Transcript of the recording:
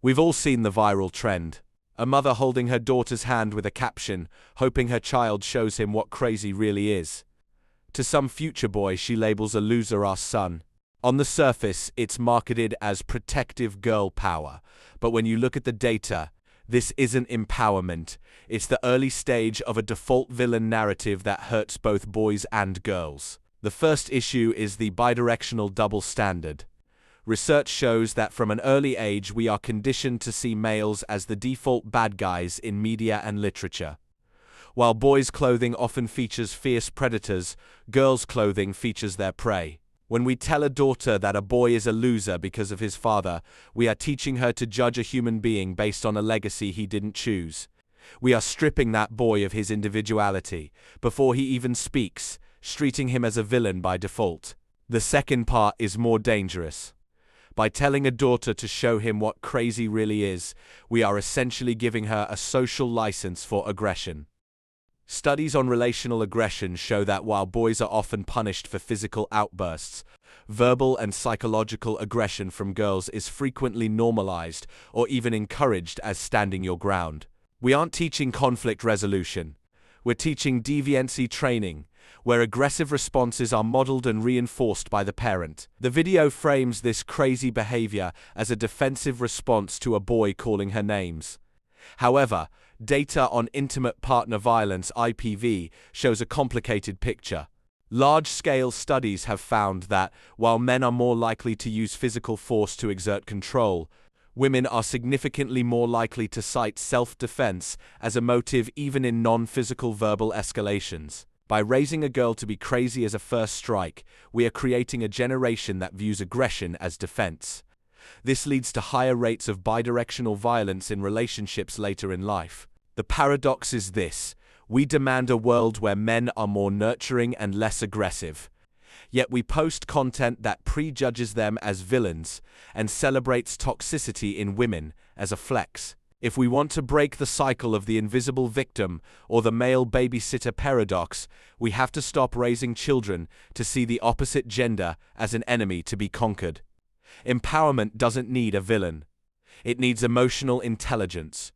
We've all seen the viral trend. A mother holding her daughter's hand with a caption, hoping her child shows him what crazy really is. To some future boy, she labels a loser-ass son. On the surface, it's marketed as protective girl power, but when you look at the data, this isn't empowerment. It's the early stage of a default villain narrative that hurts both boys and girls. The first issue is the bidirectional double standard. Research shows that from an early age we are conditioned to see males as the default bad guys in media and literature. While boys' clothing often features fierce predators, girls' clothing features their prey. When we tell a daughter that a boy is a loser because of his father, we are teaching her to judge a human being based on a legacy he didn't choose. We are stripping that boy of his individuality before he even speaks, treating him as a villain by default. The second part is more dangerous. By telling a daughter to show him what crazy really is, we are essentially giving her a social license for aggression. Studies on relational aggression show that while boys are often punished for physical outbursts, verbal and psychological aggression from girls is frequently normalized or even encouraged as standing your ground. We aren't teaching conflict resolution. We're teaching deviancy training, where aggressive responses are modeled and reinforced by the parent. The video frames this crazy behavior as a defensive response to a boy calling her names. However, data on intimate partner violence (IPV) shows a complicated picture. Large-scale studies have found that, while men are more likely to use physical force to exert control, women are significantly more likely to cite self-defense as a motive even in non-physical verbal escalations. By raising a girl to be crazy as a first strike, we are creating a generation that views aggression as defense. This leads to higher rates of bidirectional violence in relationships later in life. The paradox is this: we demand a world where men are more nurturing and less aggressive. Yet we post content that prejudges them as villains and celebrates toxicity in women as a flex. If we want to break the cycle of the invisible victim or the male babysitter paradox, we have to stop raising children to see the opposite gender as an enemy to be conquered. Empowerment doesn't need a villain. It needs emotional intelligence.